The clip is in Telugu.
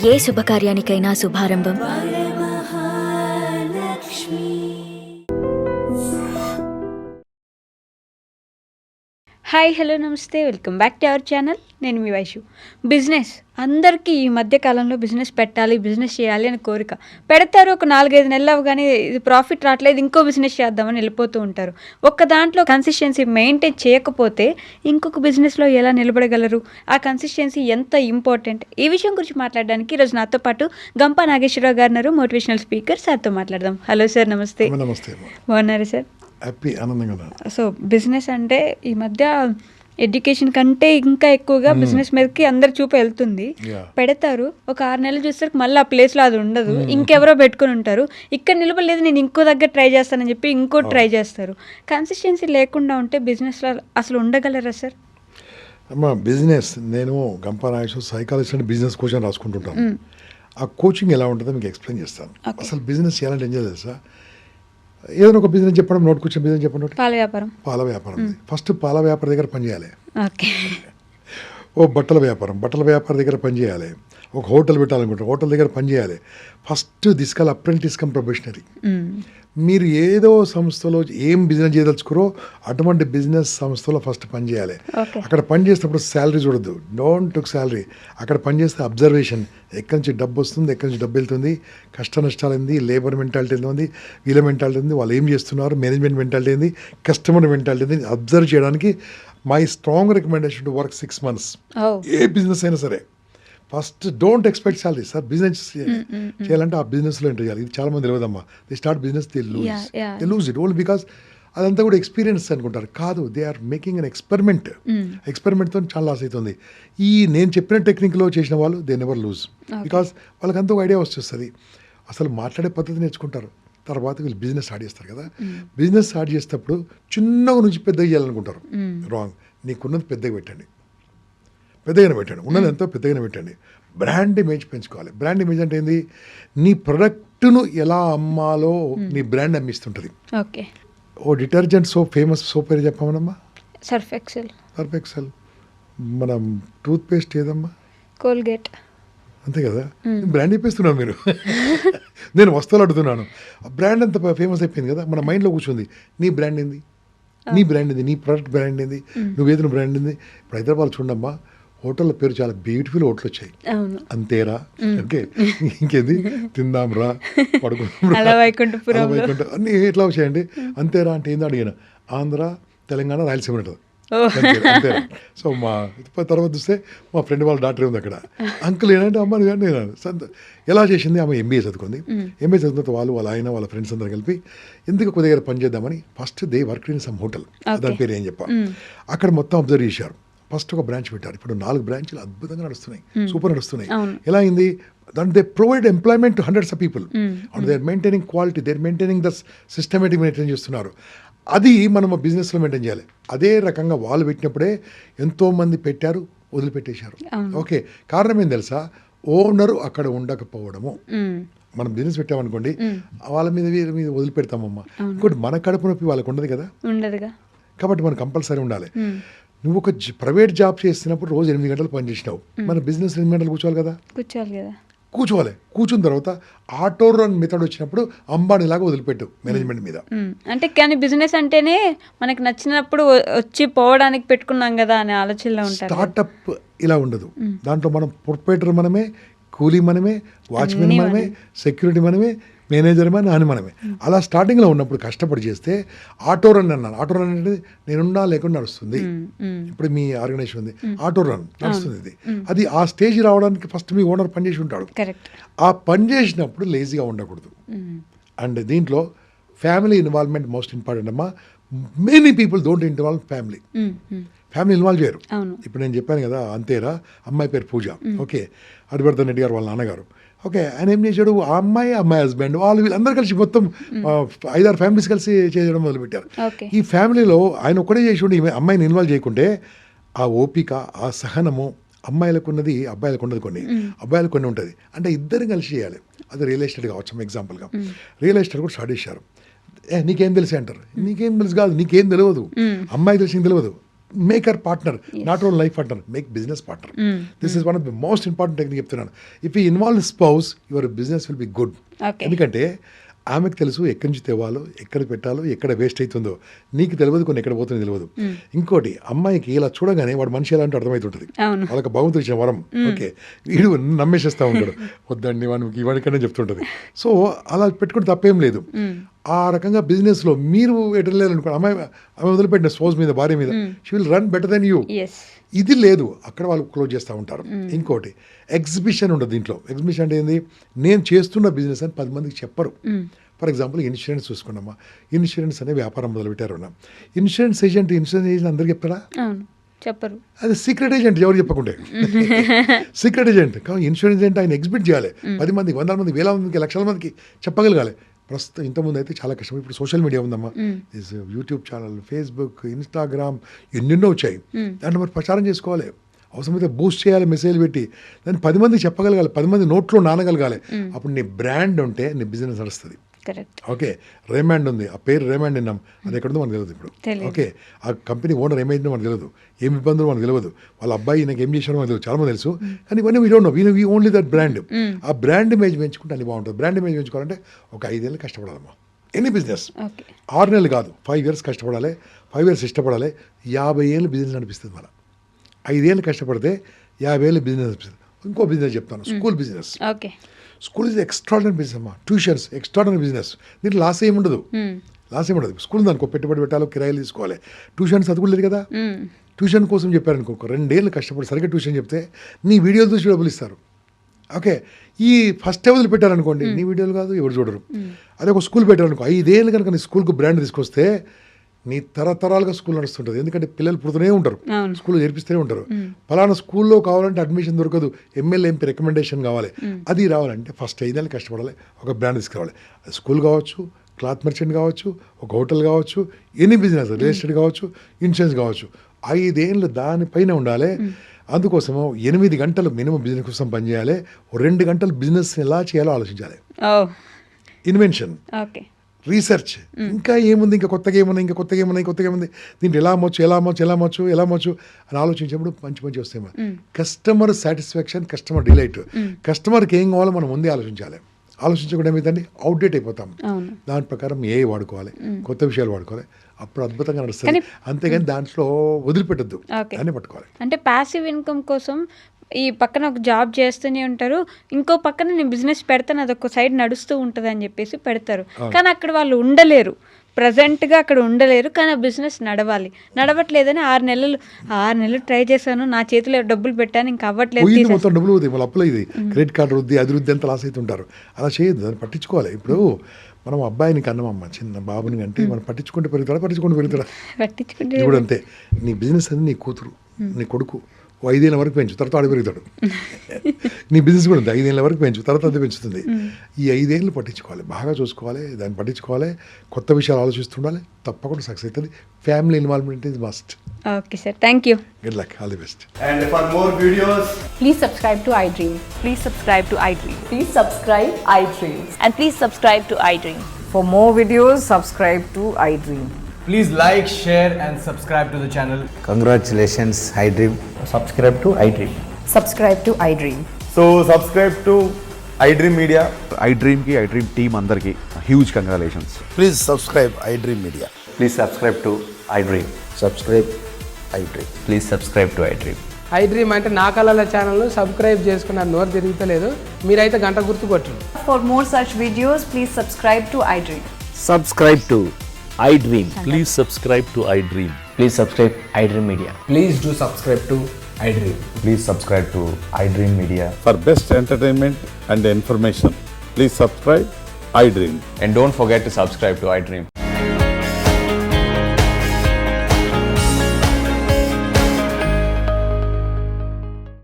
ఏ శుభకార్యానికైనా శుభారంభం హాయ్ హలో నమస్తే, welcome back to our channel. నేను మీ వైషు. బిజినెస్ అందరికీ ఈ మధ్య కాలంలో బిజినెస్ పెట్టాలి, బిజినెస్ చేయాలి అని కోరిక. పెడతారు, ఒక 4-5 నెలలు అవగానే ఇది ప్రాఫిట్ రావట్లేదు, ఇంకో బిజినెస్ చేద్దామని వెళ్ళిపోతూ ఉంటారు. ఒక్క దాంట్లో కన్సిస్టెన్సీ మెయింటైన్ చేయకపోతే ఇంకొక బిజినెస్లో ఎలా నిలబడగలరు? ఆ కన్సిస్టెన్సీ ఎంత ఇంపార్టెంట్? ఈ విషయం గురించి మాట్లాడడానికి ఈరోజు నాతో పాటు గంప నాగేశ్వరరావు గారు ఉన్నారు, మోటివేషనల్ స్పీకర్. సార్తో మాట్లాడదాం. హలో సార్, నమస్తే. నమస్తే. బాగున్నారు సార్? హ్యాపీ, ఆనందంగా. సో బిజినెస్ అంటే ఈ మధ్య ఎడ్యుకేషన్ కంటే ఇంకా ఎక్కువగా బిజినెస్ మీదకి అందరు చూపు వెళ్తుంది. పెడతారు, ఒక 6 నెలలు చూస్తారు, మళ్ళీ ఆ ప్లేస్లో అది ఉండదు, ఇంకెవరో పెట్టుకుని ఉంటారు. ఇక్కడ నిలబడలేదు, నేను ఇంకో దగ్గర ట్రై చేస్తానని చెప్పి ఇంకోటి ట్రై చేస్తారు. కన్సిస్టెన్సీ లేకుండా ఉంటే బిజినెస్లో అసలు ఉండగలరా సార్? అమ్మ, బిజినెస్ నేను గంప నాగేశ్వర సైకాలజిస్ట్ అంటే బిజినెస్ కోచింగ్ రాసుకుంటుంటాను. ఆ కోచింగ్ ఎలా ఉంటుందో మీకు ఎక్స్ప్లెయిన్ చేస్తాను. అసలు బిజినెస్ చేయాలంటే ఏం చేయాలి తెలుసా? ఏదైనా ఒక బిజినెస్ చెప్పడం, నోటుకొచ్చిన బిజినెస్ చెప్పడం. పాల వ్యాపారం. ఫస్ట్ పాల వ్యాపారి దగ్గర పనిచేయాలి. ఓ బట్టల వ్యాపారం దగ్గర పనిచేయాలి. ఒక హోటల్ పెట్టాలనుకుంటారు, హోటల్ దగ్గర పనిచేయాలి. First this call apprentice cum probationary. మీరు ఏదో సంస్థలో ఏం బిజినెస్ చేయదలుచుకోరో అటువంటి బిజినెస్ సంస్థలో ఫస్ట్ పనిచేయాలి. అక్కడ పనిచేసేటప్పుడు శాలరీ చూడద్దు, డోంట్ టుక్ శాలరీ. అక్కడ పనిచేస్తే అబ్జర్వేషన్, ఎక్కడి నుంచి డబ్బు వస్తుంది, ఎక్కడి నుంచి డబ్బు వెళ్తుంది, కష్ట నష్టాలు ఏంది, లేబర్ మెంటాలిటీ ఏంది, వీళ్ళ మెంటాలిటీ ఏంది, వాళ్ళు ఏం చేస్తున్నారు, మేనేజ్మెంట్ మెంటాలిటీ ఏంది, కస్టమర్ మెంటాలిటీ ఏంది, అబ్జర్వ్ చేయడానికి my strong recommendation to work 6 months. ఏ బిజినెస్ అయినా సరే first don't expect salary. Sir business చేయాలంటే ఆ బిజినెస్లో ఎంటర్ చేయాలి. ఇది చాలా మంది తెలియదమ్మా. They start business, they lose it only because అదంతా కూడా ఎక్స్పీరియన్స్ అనుకుంటారు. కాదు, they are making an experiment. ఎక్స్పెరిమెంట్తో చాలా లాస్ అవుతుంది. ఈ నేను చెప్పిన టెక్నిక్లో చేసిన వాళ్ళు దే నెవర్ లూజ్, బికాస్ వాళ్ళకంతా ఒక ఐడియా వస్తుంది. అసలు మాట్లాడే పద్ధతి నేర్చుకుంటారు. తర్వాత వీళ్ళు బిజినెస్ స్టార్ట్ చేస్తారు కదా. బిజినెస్ స్టార్ట్ చేసేటప్పుడు చిన్నగా నుంచి పెద్దగా చేయాలనుకుంటారు. రాంగ్. నీకున్నది పెద్దగా పెట్టండి, ఉన్నది ఎంతో పెద్దగానే పెట్టండి. బ్రాండ్ ఇమేజ్ పెంచుకోవాలి. బ్రాండ్ ఇమేజ్ అంటే ఏంది? నీ ప్రొడక్ట్ను ఎలా అమ్మాలో నీ బ్రాండ్ అమ్మిస్తుంటుంది. ఓకే. ఓ డిటర్జెంట్ సోప్, ఫేమస్ సోప్ పేరు చెప్పామనమ్మా? Surf Excel. మన టూత్ పేస్ట్ ఏదమ్మా? కోల్గేట్. అంతే కదా. బ్రాండ్ చెప్పేస్తున్నాను మీరు. నేను వస్తువులు అడుగుతున్నాను. బ్రాండ్ అంత ఫేమస్ అయిపోయింది కదా, మన మైండ్లో కూర్చుంది. నీ బ్రాండ్ ఏంది, నీ ప్రొడక్ట్ బ్రాండ్ ఏంది, నువ్వేదిన బ్రాండ్ ఏంది? ఇప్పుడు హైదరాబాద్ చూడమ్మా, హోటళ్ళ పేరు చాలా బ్యూటిఫుల్ హోటల్ వచ్చాయి. అంతేరా, ఓకే, ఇంకేంది, తిందాంరా, పడుకుందాం, వైకుంఠం అన్నీ ఎట్లా వచ్చాయండి. అంతేరా అంటే ఏందో అడిగాను. ఆంధ్ర, తెలంగాణ, రాయలసీమ ఉంటుంది. అంతేరా. సో మా తర్వాత చూస్తే మా ఫ్రెండ్ వాళ్ళ డాక్టర్ ఉంది అక్కడ. అంకుల్ ఏంటంటే అమ్మ నేను ఎలా చేసింది? ఆమె ఎంబీఏ చదువుకుంది. ఎంబీఏ చదువుకున్న వాళ్ళ ఆయన వాళ్ళ ఫ్రెండ్స్ అందరూ కలిపి ఎందుకు ఒక దగ్గర పని చేద్దామని first they work in some hotel, దాని పేరు ఏం చెప్పా. అక్కడ మొత్తం అబ్జర్వ్ చేశారు. ఫస్ట్ ఒక బ్రాంచ్ పెట్టారు. ఇప్పుడు 4 బ్రాంచ్లు అద్భుతంగా నడుస్తున్నాయి, సూపర్ నడుస్తున్నాయి. ఎలా అయింది? Don't they provide employment to hundreds of people and they are maintaining quality, they are maintaining the systematic maintain చేస్తున్నారు. అది మనం బిజినెస్లో మెయింటైన్ చేయాలి. అదే రకంగా వాళ్ళు పెట్టినప్పుడే ఎంతోమంది పెట్టారు, వదిలిపెట్టేశారు. ఓకే, కారణం ఏం తెలుసా? ఓనరు అక్కడ ఉండకపోవడము. మనం బిజినెస్ పెట్టామనుకోండి, వాళ్ళ మీద వీరి మీద వదిలిపెడతామమ్మా. ఇంకోటి, మన కడుపు నొప్పి వాళ్ళకి ఉండదు కదా, కాబట్టి మనం కంపల్సరీ ఉండాలి. నువ్వు ఒక ప్రైవేట్ జాబ్ చేస్తున్నప్పుడు రోజు 8 గంటలు పని చేసినావు, మన బిజినెస్ 8 గంటలు కూర్చోవాలి కదా. కూర్చున్న తర్వాత ఆటో రన్ మెథడ్ వచ్చినప్పుడు అంబానీలాగా వదిలిపెట్టు మేనేజ్మెంట్ మీద. అంటే కానీ బిజినెస్ అంటేనే మనకి నచ్చినప్పుడు వచ్చి పోవడానికి పెట్టుకున్నాం కదా అనే ఆలోచనలో ఉంటారు. స్టార్టప్ ఇలా ఉండదు. దాంట్లో మనం ప్రొప్రైటర్ మనమే, కూలీ మనమే, వాచ్మెన్ మనమే, సెక్యూరిటీ మనమే, మేనేజర్ మనమే. అలా స్టార్టింగ్లో ఉన్నప్పుడు కష్టపడి చేస్తే ఆటో రన్ అన్నాను. ఆటో రన్ అంటే నేనున్నా లేకుండా నడుస్తుంది. ఇప్పుడు మీ ఆర్గనైజేషన్ ఉంది, ఆటో రన్ నడుస్తుంది. అది ఆ స్టేజ్ రావడానికి ఫస్ట్ మీ ఓనర్ పనిచేసి ఉంటాడు. ఆ పని చేసినప్పుడు లేజీగా ఉండకూడదు. అండ్ దీంట్లో ఫ్యామిలీ ఇన్వాల్వ్మెంట్ మోస్ట్ ఇంపార్టెంట్ అమ్మా. Many people don't involve family involve చేయరు. ఇప్పుడు నేను చెప్పాను కదా, అంతేరా, అమ్మాయి పేరు పూజ, ఓకే, హరివర్ధన్ రెడ్డి గారు వాళ్ళ నాన్నగారు, ఓకే, ఆయన ఏం చేశాడు? ఆ అమ్మాయి హస్బెండ్ వీళ్ళందరూ కలిసి మొత్తం 5-6 ఫ్యామిలీస్ కలిసి చేయడం మొదలుపెట్టారు. ఈ ఫ్యామిలీలో ఆయన ఒక్కడే చేసి ఉండి అమ్మాయిని ఇన్వాల్వ్ చేయకుంటే ఆ ఓపిక, ఆ సహనము అమ్మాయిలకు ఉన్నది అబ్బాయిలకు ఉండదు. అబ్బాయిలకు కొన్ని ఉంటుంది. అంటే ఇద్దరు కలిసి చేయాలి. అది రియల్ ఎస్టేట్ కావచ్చు. ఎగ్జాంపుల్గా రియల్ ఎస్టేట్ కూడా స్టార్ట్ చేశారు. నీకేం తెలిసి అంటారు. నీకేం తెలుసు కాదు, నీకేం తెలియదు, అమ్మాయి తెలిసింది తెలియదు. Make our partner, not own life partner, make business partner. This is one of the most important technique చెప్తున్నాను. If you involve spouse, your business will be good. Okay. ఎందుకంటే ఆమెకు తెలుసు ఎక్కడి నుంచి తేవాలో, ఎక్కడ పెట్టాలో, ఎక్కడ వేస్ట్ అవుతుందో. నీకు తెలియదు, కొన్ని ఎక్కడ పోతుందో తెలియదు. ఇంకోటి, అమ్మాయికి ఇలా చూడగానే వాడు మనిషి ఎలా అంటే అర్థమవుతుంటుంది. అవును. వాళ్ళకి భగవంతుడు ఇచ్చిన వరం. ఓకే, వీడు నమ్మేసేస్తూ ఉంటాడు, వద్దండి వానికి ఇవాడికనే చెప్తుంటుంది. సో అలా పెట్టుకుంటే తప్పేం లేదు. ఆ రకంగా బిజినెస్లో మీరు ఎటలేదనుకో, అమ్మాయి వదిలిపెట్టిన స్పౌస్ మీద, భార్య మీద, she will run better than you. Yes. ఇది లేదు, అక్కడ వాళ్ళు క్లోజ్ చేస్తూ ఉంటారు. ఇంకోటి, ఎగ్జిబిషన్ ఉండదు దీంట్లో. ఎగ్జిబిషన్ అంటే ఏంది, నేను చేస్తున్న బిజినెస్ అని 10 మందికి చెప్పరు. ఫర్ ఎగ్జాంపుల్ ఇన్సూరెన్స్ చూసుకున్నామా, ఇన్సూరెన్స్ అనే వ్యాపారం మొదలుపెట్టారు. ఇన్సూరెన్స్ ఏజెంట్ అందరికి చెప్తారా? అవును, చెప్పరు. అది సీక్రెట్ ఏజెంట్, ఎవరు చెప్పకుంటే సీక్రెట్ ఏజెంట్. కానీ ఇన్సూరెన్స్ ఏజెంట్ ఆయన ఎగ్జిబిట్ చేయాలి, 10 మందికి, 100 మంది, 1000 మందికి, లక్షల మందికి చెప్పగలగాలి. ప్రస్తుతం ఇంతకుముందు అయితే చాలా కష్టం. ఇప్పుడు సోషల్ మీడియా ఉందమ్మా, యూట్యూబ్ ఛానల్, ఫేస్బుక్, ఇన్స్టాగ్రామ్, ఎన్నెన్నో వచ్చాయి. దాంట్లో మరి ప్రచారం చేసుకోవాలి, అవసరమైతే బూస్ట్ చేయాలి, మెసేజ్ పెట్టి దాన్ని 10 మందికి చెప్పగలగాలి, 10 మంది నోట్లో నానగలగాలి. అప్పుడు నీ బ్రాండ్ ఉంటే నీ బిజినెస్ నడుస్తుంది. కరెక్ట్. ఓకే, రేమాండ్ ఉంది, ఆ పేరు రేమాండ్ విన్నాం, అది ఎక్కడుందో మనకు తెలియదు ఇప్పుడు. ఓకే, ఆ కంపెనీ ఓనర్ ఏమైందో మనకు తెలియదు, ఏం ఇబ్బందులు మనకు తెలియదు, వాళ్ళ అబ్బాయి నాకు ఏం చేశాడో మనకు తెలియదు, చాలా మంది తెలుసు. కానీ ఇవన్నీ we don't know, we only that brand. ఆ బ్రాండ్ ఇమేజ్ పెంచుకుంటే అన్ని బాగుంటుంది. బ్రాండ్ ఇమేజ్ పెంచుకోవాలంటే ఒక 5 ఏళ్ళు కష్టపడాలమ్మా. ఎనీ బిజినెస్ 6 నెలలు కాదు, 5 years కష్టపడాలి, 5 years ఇష్టపడాలి. 50 ఏళ్ళు బిజినెస్ అనిపిస్తుంది మన. 5 ఏళ్ళు కష్టపడితే 50 ఏళ్ళు బిజినెస్ అనిపిస్తుంది. ఇంకో బిజినెస్ చెప్తాను, school business. Okay, school is extraordinary business అమ్మా. Tuitions extraordinary business. దీంట్లో లాస్ ఏముండదు, లాస్ ఏముండదు. స్కూల్ దానికి పెట్టుబడి పెట్టాలి, కిరాయిలు తీసుకోవాలి. ట్యూషన్స్ అది కూడా లేదు కదా. ట్యూషన్ కోసం చెప్పారనుకో, 2 ఏళ్ళు కష్టపడి సరిగ్గా ట్యూషన్ చెప్తే నీ వీడియోలు చూసి డబ్బులు ఇస్తారు. ఓకే, ఈ ఫస్ట్ వదిలి పెట్టారనుకోండి, నీ వీడియోలు కాదు, ఎవరు చూడరు. అదే ఒక స్కూల్ పెట్టారనుకో, 5 ఏళ్ళు కనుక నీ స్కూల్కి బ్రాండ్ తీసుకొస్తే నీ తరతరాలుగా స్కూల్ నడుస్తుంటుంది. ఎందుకంటే పిల్లలు పుడుతూనే ఉంటారు, స్కూల్లో చేర్పిస్తూనే ఉంటారు. ఫలానా స్కూల్లో కావాలంటే అడ్మిషన్ దొరకదు, ఎమ్మెల్యే ఎంపీ రికమెండేషన్ కావాలి. అది రావాలంటే ఫస్ట్ 5 ఏళ్ళు కష్టపడాలి, ఒక బ్రాండ్ తీసుకురావాలి. స్కూల్ కావచ్చు, క్లాత్ మర్చెంట్ కావచ్చు, ఒక హోటల్ కావచ్చు, ఎనీ బిజినెస్, రియల్ ఎస్టేట్ కావచ్చు, ఇన్సూరెన్స్ కావచ్చు. 5 ఏళ్ళు దానిపైన ఉండాలి. అందుకోసము 8 గంటలు మినిమం బిజినెస్ కోసం పనిచేయాలి. 2 గంటలు బిజినెస్ ఎలా చేయాలో ఆలోచించాలి. ఇన్వెన్షన్, రీసెర్చ్, ఇంకా ఏముంది, ఇంకా కొత్తగా ఏముంది, ఇంకా కొత్తగా ఏముంది, కొత్తగా ఏముంది, దీంట్లో ఎలా అమ్మొచ్చు అని ఆలోచించినప్పుడు మంచి వస్తాయి. Customer satisfaction, customer delight. కస్టమర్కి ఏం కావాలో మనం ముందే ఆలోచించాలి. ఆలోచించకుండా ఏమైందండి, అవుట్డేట్ అయిపోతాం. దాని ప్రకారం ఏ వాడుకోవాలి, కొత్త విషయాలు వాడుకోవాలి, అప్పుడు అద్భుతంగా నడుస్తుంది. అంతేగాని దాంట్లో వదిలిపెట్టద్దు, దాన్ని పట్టుకోవాలి. అంటే ప్యాసివ్ ఇన్కమ్ కోసం ఈ పక్కన ఒక జాబ్ చేస్తూనే ఉంటారు, ఇంకో పక్కన నేను బిజినెస్ పెడతాను, అదొక సైడ్ నడుస్తూ ఉంటుంది అని చెప్పేసి పెడతారు. కానీ అక్కడ వాళ్ళు ఉండలేరు, ప్రజెంట్గా అక్కడ ఉండలేరు. కానీ ఆ బిజినెస్ నడవట్లేదని 6 నెలలు ట్రై చేశాను, నా చేతిలో డబ్బులు పెట్టాను, ఇంకా అవ్వట్లేదు, మొత్తం డబ్బులు అవుతాయి, మళ్ళీ అప్పులు ఇది క్రెడిట్ కార్డు వృద్ధి, అది వృద్ధి అంతా లాస్ అవుతుంటారు. అలా చేయొద్దు, దాన్ని పట్టించుకోవాలి. ఇప్పుడు మనం అబ్బాయిని కన్నమమ్మ, చిన్న బాబుని అంటే మనం పట్టించుకుంటే పెరుగుతాడా? ఇప్పుడు అంతే, నీ బిజినెస్ అది నీ కూతురు, నీ కొడుకు 5 ఏళ్ళ వరకు పెంచు, తర్వాత ఆడ పెరుగుతాడు. నీ బిజినెస్ కూడా ఉంది, 5 ఏళ్ళ వరకు పెంచు, తర్వాత అది పెంచుతుంది. ఈ 5 ఏళ్ళు పట్టించుకోవాలి, బాగా చూసుకోవాలి, దాన్ని పట్టించుకోవాలి, కొత్త విషయాలు ఆలోచిస్తుండాలి, తప్పకుండా సక్సెస్ అవుతుంది. Family involvement is must. Okay sir, thank you. Good luck, all the best. And for more videos, please subscribe to iDream. Please subscribe to iDream. Please subscribe iDream. And please subscribe to iDream. For more videos, subscribe to iDream. please like, share and subscribe to the channel. Congratulations, iDream. Subscribe to iDream. Subscribe to iDream. So subscribe to iDream Media. iDream ki iDream team andarki huge congratulations. Please subscribe iDream Media. Please subscribe to iDream. Subscribe iDream. Please subscribe to iDream. iDream అంటే నా కళల ఛానల్ సబ్స్క్రైబ్ చేసుకున్నారు, నోరు తిరుగుతలేదు, మీరైతే గంట గుర్తు కొట్టండి. For more such videos, please subscribe to iDream. Subscribe to iDream. Please subscribe to iDream. Please subscribe iDream Media. Please do subscribe to iDream. Please subscribe to iDream Media. For best entertainment and information, please subscribe iDream. And don't forget to subscribe to iDream.